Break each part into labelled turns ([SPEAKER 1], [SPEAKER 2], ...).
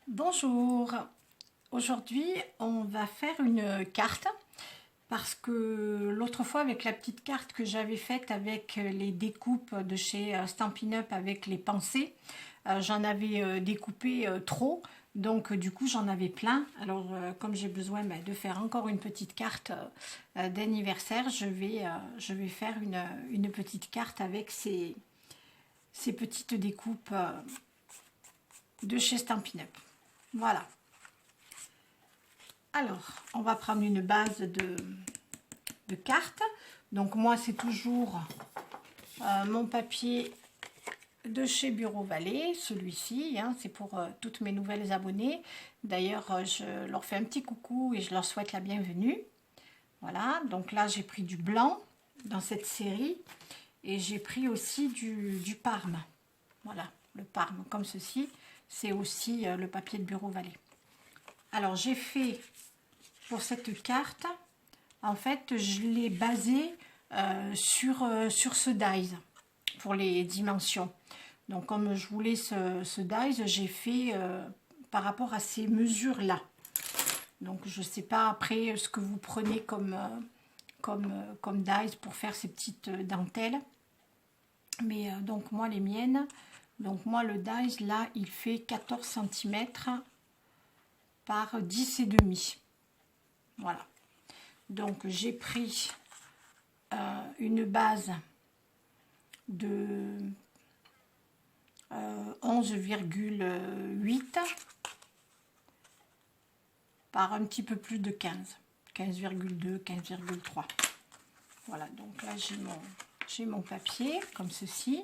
[SPEAKER 1] Bonjour, aujourd'hui on va faire une carte parce que l'autre fois avec la petite carte que j'avais faite avec les découpes de chez Stampin' Up avec les pensées, j'en avais découpé trop, donc du coup j'en avais plein. Alors comme j'ai besoin de faire encore une petite carte d'anniversaire, je vais faire une petite carte avec ces petites découpes de chez Stampin' Up. Voilà. Alors, on va prendre une base de cartes. Donc moi, c'est toujours mon papier de chez Bureau Vallée, celui-ci. Hein, c'est pour toutes mes nouvelles abonnées. D'ailleurs, je leur fais un petit coucou et je leur souhaite la bienvenue. Voilà, donc là, j'ai pris du blanc dans cette série. Et j'ai pris aussi du Parme. Voilà, le Parme, comme ceci. C'est aussi le papier de Bureau Vallée. Alors, j'ai fait pour cette carte, en fait, je l'ai basée sur ce dies pour les dimensions. Donc, comme je voulais ce dies, j'ai fait par rapport à ces mesures-là. Donc, je ne sais pas après ce que vous prenez comme dies pour faire ces petites dentelles. Mais donc, moi, les miennes, donc moi, le dies, là, il fait 14 cm par 10 et demi. Voilà. Donc, j'ai pris une base de 11,8 par un petit peu plus de 15. 15,2, 15,3. Voilà, donc là, j'ai mon papier, comme ceci.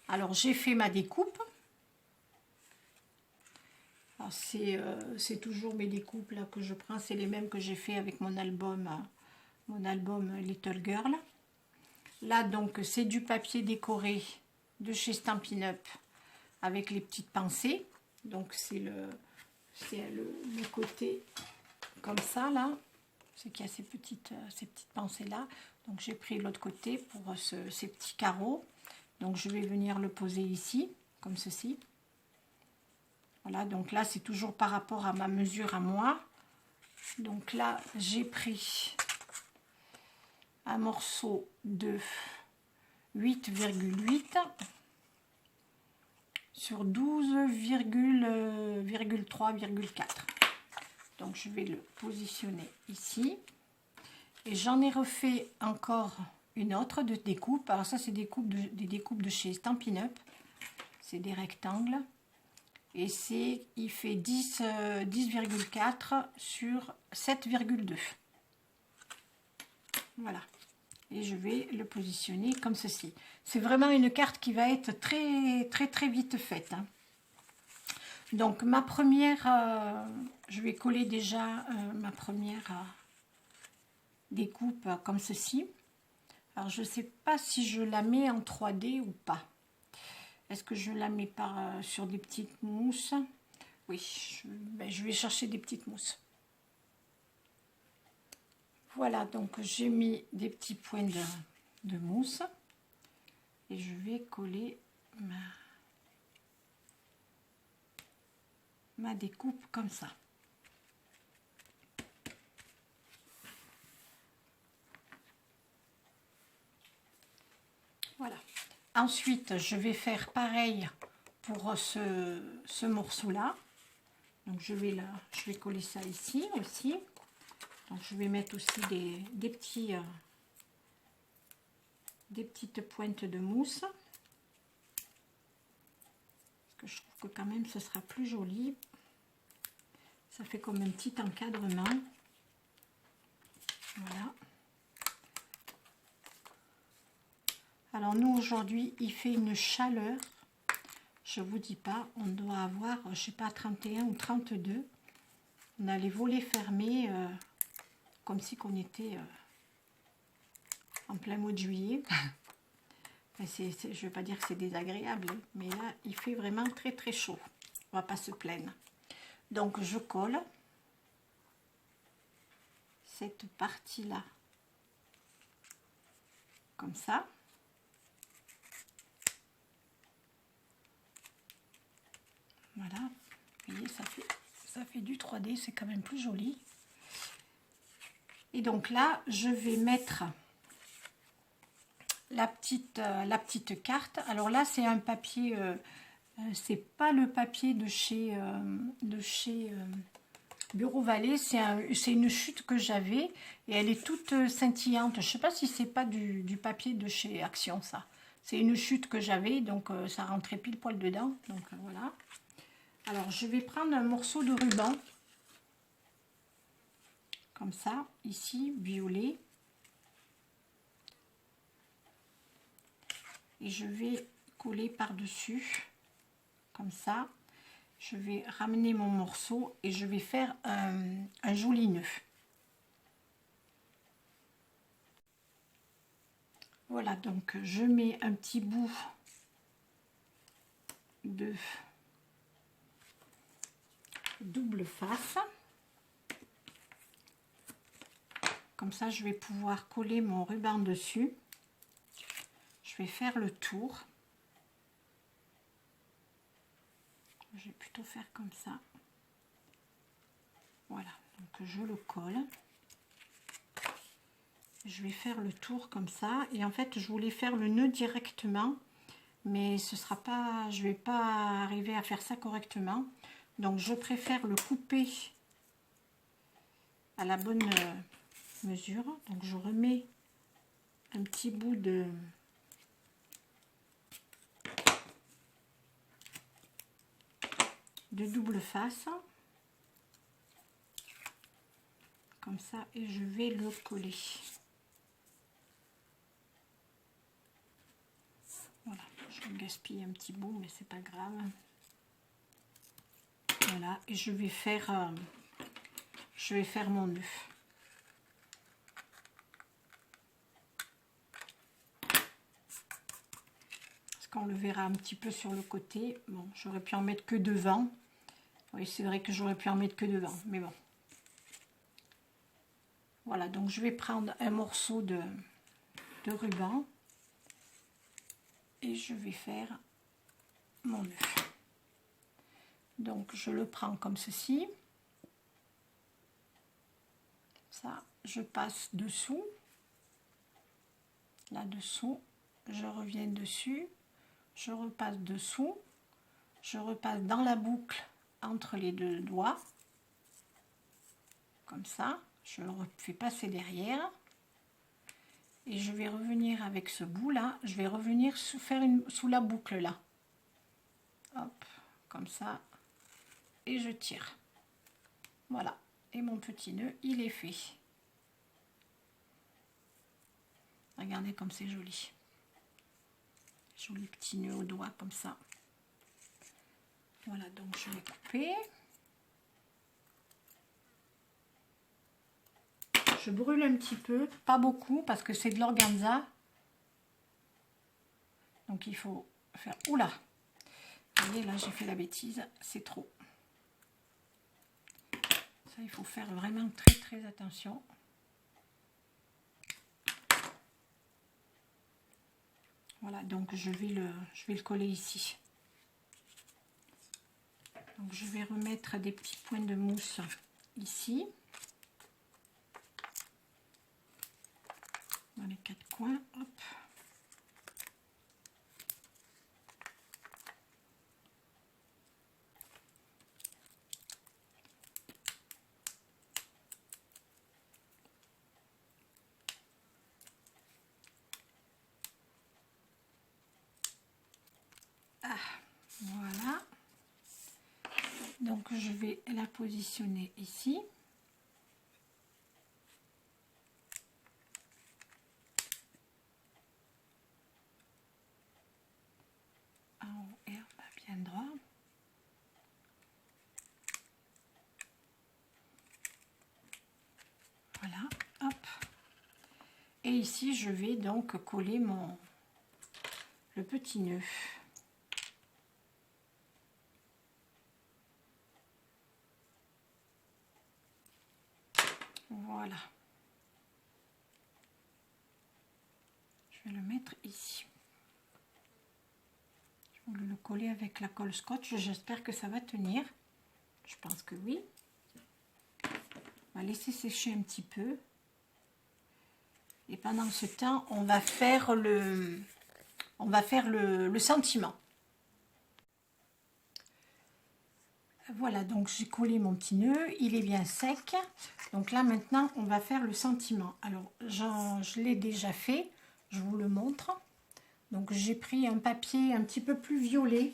[SPEAKER 1] Alors, j'ai fait ma découpe. C'est toujours mes découpes là que je prends, c'est les mêmes que j'ai fait avec mon album Little Girl. Là donc c'est du papier décoré de chez Stampin' Up avec les petites pensées. Donc c'est le côté comme ça là, c'est qu'il y a ces petites pensées là. Donc j'ai pris l'autre côté pour ces petits carreaux. Donc je vais venir le poser ici comme ceci. Voilà, donc là, c'est toujours par rapport à ma mesure à moi. Donc là, j'ai pris un morceau de 8,8 sur 12,3,4. Donc, je vais le positionner ici. Et j'en ai refait encore une autre de découpe. Alors ça, c'est des découpes de chez Stampin' Up. C'est des rectangles. Et il fait 10,4 sur 7,2. Voilà. Et je vais le positionner comme ceci. C'est vraiment une carte qui va être très, très, très vite faite. Hein. Donc, ma première, je vais coller déjà ma première découpe comme ceci. Alors, je ne sais pas si je la mets en 3D ou pas. Est-ce que je la mets sur des petites mousses? Oui, je vais chercher des petites mousses. Voilà, donc j'ai mis des petits points de mousse. Et je vais coller ma découpe comme ça. Voilà. Ensuite, je vais faire pareil pour ce morceau-là. Donc, je vais coller ça ici aussi. Donc, je vais mettre aussi des petites pointes de mousse. Parce que je trouve que quand même, ce sera plus joli. Ça fait comme un petit encadrement. Voilà. Alors nous aujourd'hui il fait une chaleur, je vous dis pas, on doit avoir, je sais pas, 31 ou 32. On a les volets fermés, comme si qu'on était en plein mois de juillet. Je ne vais pas dire que c'est désagréable, mais là il fait vraiment très très chaud. On va pas se plaindre. Donc je colle cette partie là, comme ça. Voilà, Vous voyez, ça fait du 3D, c'est quand même plus joli. Et donc là, je vais mettre la petite carte. Alors là, c'est un papier, c'est pas le papier de chez Bureau Vallée, c'est une chute que j'avais et elle est toute scintillante. Je sais pas si c'est pas du papier de chez Action, ça. C'est une chute que j'avais, donc ça rentrait pile poil dedans. Donc voilà. Alors je vais prendre un morceau de ruban, comme ça, ici, violet. Et je vais coller par-dessus, comme ça. Je vais ramener mon morceau et je vais faire un joli nœud. Voilà, donc je mets un petit bout de double face. Comme ça, je vais pouvoir coller mon ruban dessus. Je vais faire le tour. Je vais plutôt faire comme ça. Voilà, donc je le colle. Je vais faire le tour comme ça. Et en fait, je voulais faire le nœud directement, mais ce sera pas, je vais pas arriver à faire ça correctement. Donc, je préfère le couper à la bonne mesure. Donc, je remets un petit bout de double face comme ça et je vais le coller. Voilà, je gaspille un petit bout mais c'est pas grave. Voilà, et je vais faire mon nœud. Parce qu'on le verra un petit peu sur le côté. Bon, j'aurais pu en mettre que devant. Oui, c'est vrai que j'aurais pu en mettre que devant, mais bon. Voilà, donc je vais prendre un morceau de ruban et je vais faire mon nœud. Donc je le prends comme ceci. Ça, je passe dessous. Là-dessous, je reviens dessus. Je repasse dessous. Je repasse dans la boucle entre les deux doigts. Comme ça. Je le fais passer derrière. Et je vais revenir avec ce bout là. Je vais revenir sous la boucle là. Hop, comme ça. Et je tire. Voilà. Et mon petit nœud, il est fait. Regardez comme c'est joli. Joli petit nœud au doigt comme ça. Voilà, donc je vais couper. Je brûle un petit peu, pas beaucoup parce que c'est de l'organza. Donc il faut faire... Oula! Vous voyez, là j'ai fait la bêtise, c'est trop. Ça, il faut faire vraiment très très attention. Voilà, donc je vais le coller ici. Donc je vais remettre des petits points de mousse ici. Dans les quatre coins, hop. Ah, voilà. Donc je vais la positionner ici. En haut et en bas bien droit. Voilà, hop. Et ici je vais donc coller le petit nœud. Voilà. Je vais le mettre ici. Je vais le coller avec la colle scotch. J'espère que ça va tenir. Je pense que oui. On va laisser sécher un petit peu. Et pendant ce temps, on va faire le sentiment. Voilà, donc j'ai collé mon petit nœud, il est bien sec. Donc là maintenant, on va faire le sentiment. Alors, je l'ai déjà fait, je vous le montre. Donc j'ai pris un papier un petit peu plus violet.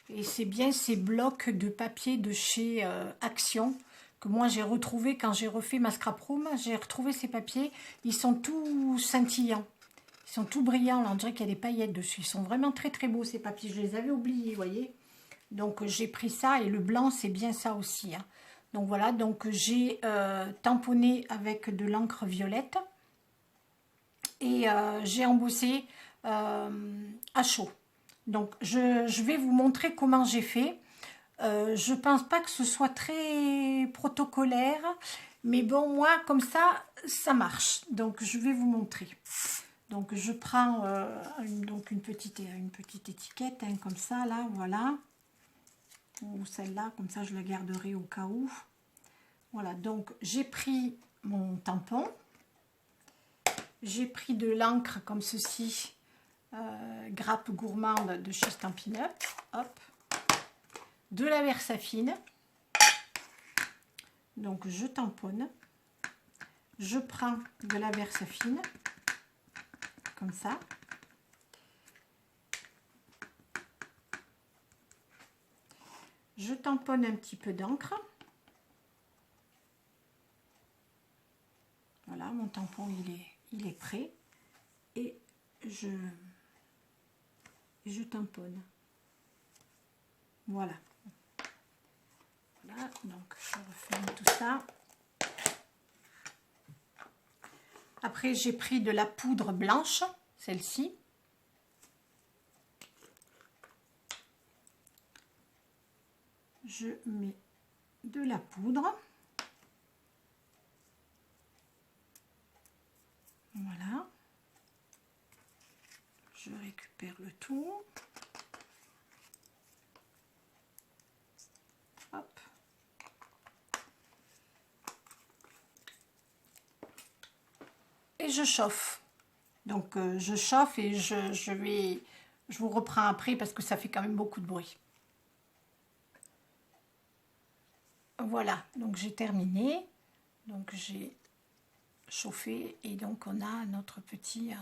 [SPEAKER 1] Et c'est bien ces blocs de papier de chez Action que moi j'ai retrouvé quand j'ai refait ma scrap room. J'ai retrouvé ces papiers, ils sont tout scintillants. Ils sont tout brillants, là, on dirait qu'il y a des paillettes dessus. Ils sont vraiment très très beaux ces papiers, je les avais oubliés, vous voyez. Donc j'ai pris ça et le blanc c'est bien ça aussi. Hein. Donc voilà, donc j'ai tamponné avec de l'encre violette et j'ai embossé à chaud. Donc je vais vous montrer comment j'ai fait. Je pense pas que ce soit très protocolaire, mais bon moi comme ça marche. Donc je vais vous montrer. Donc je prends une petite étiquette hein, comme ça là, voilà. Ou celle-là, comme ça je la garderai au cas où. Voilà, donc j'ai pris mon tampon, j'ai pris de l'encre comme ceci, grappe gourmande de chez Stampin' Up, hop, de la Versafine, donc je tamponne, je prends de la Versafine, comme ça. Je tamponne un petit peu d'encre. Voilà, mon tampon il est prêt. Et je tamponne. Voilà. Voilà, donc je referme tout ça. Après, j'ai pris de la poudre blanche, celle-ci. Je mets de la poudre. Voilà. Je récupère le tout. Hop. Et je chauffe. Donc je chauffe et je vous reprends après parce que ça fait quand même beaucoup de bruit. Voilà, donc j'ai terminé. Donc j'ai chauffé et donc on a notre petit...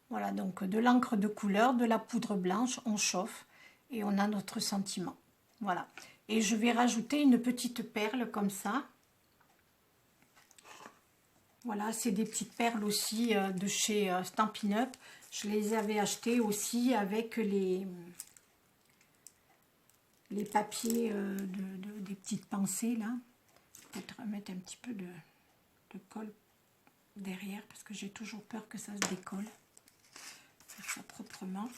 [SPEAKER 1] voilà, donc de l'encre de couleur, de la poudre blanche, on chauffe et on a notre sentiment. Voilà. Et je vais rajouter une petite perle comme ça. Voilà, c'est des petites perles aussi de chez Stampin' Up. Je les avais achetées aussi avec les papiers des petites pensées là. Peut-être mettre un petit peu de colle derrière parce que j'ai toujours peur que ça se décolle. Faire ça proprement.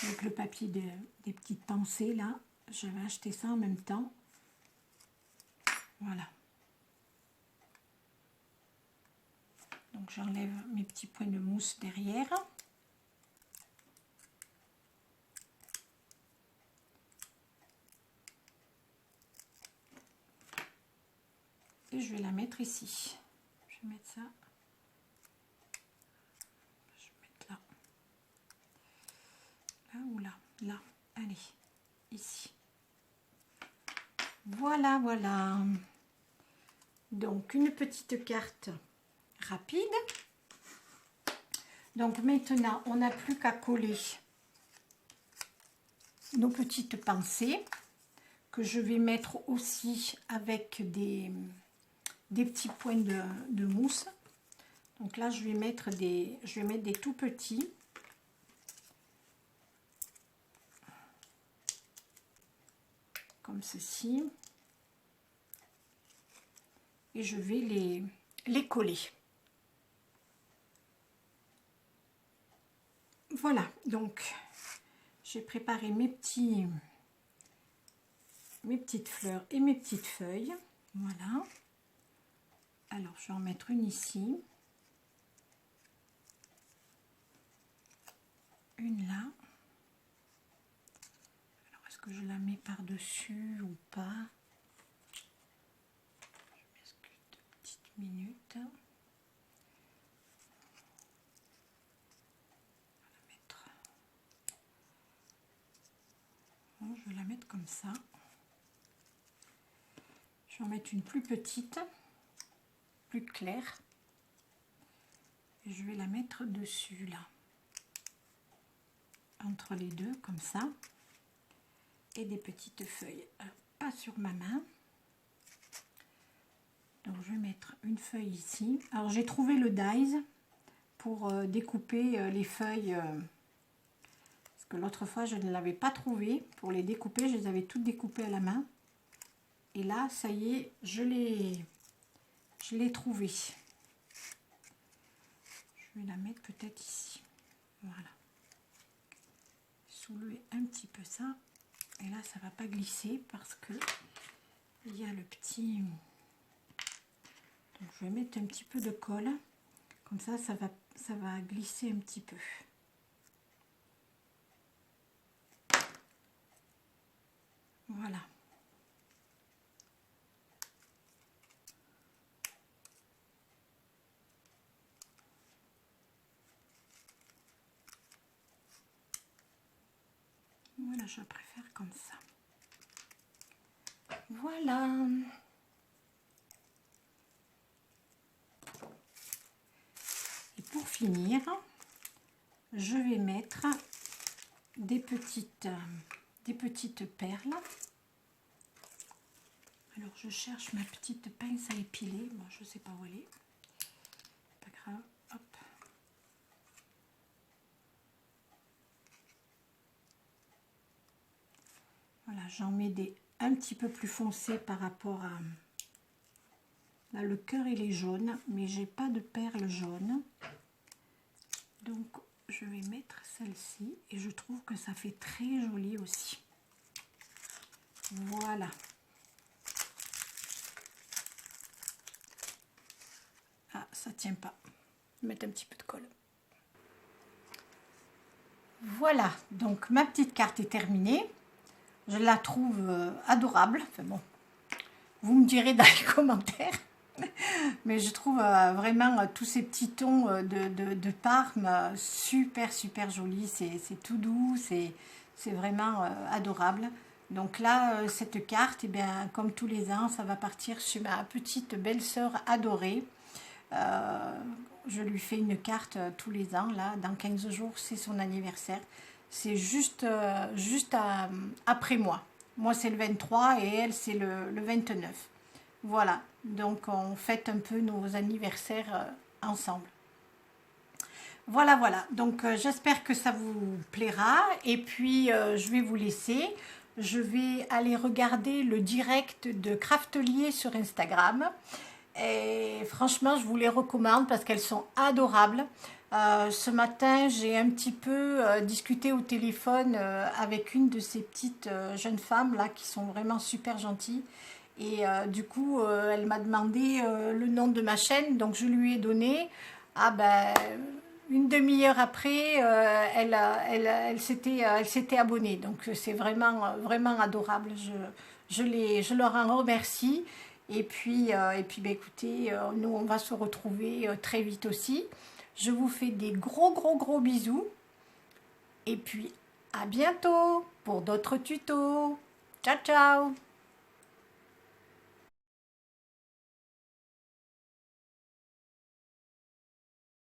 [SPEAKER 1] Avec le papier des petites pensées là, je vais acheter ça en même temps. Voilà. Donc j'enlève mes petits points de mousse derrière. Et je vais la mettre ici. Je vais mettre ça. Je vais mettre là. Là ou là? Là. Allez, ici. Voilà, voilà. Donc une petite carte rapide. Donc maintenant, on n'a plus qu'à coller nos petites pensées que je vais mettre aussi avec des petits points de mousse. Donc là, je vais mettre des tout petits. Comme ceci. Et je vais les coller. Voilà, donc j'ai préparé mes petites fleurs et mes petites feuilles. Voilà. Alors, je vais en mettre une ici. Une là. Alors, est-ce que je la mets par-dessus ou pas? Je m'excuse 2 petites minutes. Bon, je vais la mettre comme ça. Je vais en mettre une plus petite, plus claire. Et je vais la mettre dessus là. Entre les deux, comme ça. Et des petites feuilles, pas sur ma main. Donc je vais mettre une feuille ici. Alors j'ai trouvé le dies pour découper les feuilles. Parce que l'autre fois je ne l'avais pas trouvé. Pour les découper, je les avais toutes découpées à la main. Et là, ça y est, je l'ai trouvé. Je vais la mettre peut-être ici. Voilà. Soulever un petit peu ça. Et là, ça va pas glisser parce que il y a le petit... Donc, je vais mettre un petit peu de colle. Comme ça, ça va glisser un petit peu. Voilà. Voilà, je préfère comme ça. Voilà. Et pour finir, je vais mettre des petites perles. Alors je cherche ma petite pince à épiler. Bon, je ne sais pas où elle est. Pas grave. Hop. Voilà, j'en mets des un petit peu plus foncés par rapport à... Là, le cœur, il est jaune, mais j'ai pas de perles jaunes. Donc, je vais mettre celle-ci et je trouve que ça fait très joli aussi. Voilà. Ah, ça tient pas. Je vais mettre un petit peu de colle. Voilà, donc ma petite carte est terminée. Je la trouve adorable. Enfin bon, vous me direz dans les commentaires. Mais je trouve vraiment tous ces petits tons de Parme super jolis. C'est tout doux, c'est vraiment adorable. Donc là, cette carte, eh bien, comme tous les ans, ça va partir chez ma petite belle-sœur adorée. Je lui fais une carte tous les ans. Là, dans 15 jours, c'est son anniversaire. C'est juste après moi. Moi, c'est le 23 et elle, c'est le 29. Voilà, donc on fête un peu nos anniversaires ensemble. Voilà, donc j'espère que ça vous plaira. Et puis, je vais vous laisser. Je vais aller regarder le direct de Craftelier sur Instagram. Et franchement, je vous les recommande parce qu'elles sont adorables. Ce matin, j'ai un petit peu discuté au téléphone avec une de ces petites jeunes femmes là qui sont vraiment super gentilles. Et du coup, elle m'a demandé le nom de ma chaîne, donc je lui ai donné. Ah ben, une demi-heure après, elle s'était abonnée. Donc c'est vraiment adorable. Je leur en remercie. Et puis ben, écoutez, nous on va se retrouver très vite aussi. Je vous fais des gros bisous. Et puis à bientôt pour d'autres tutos. Ciao ciao.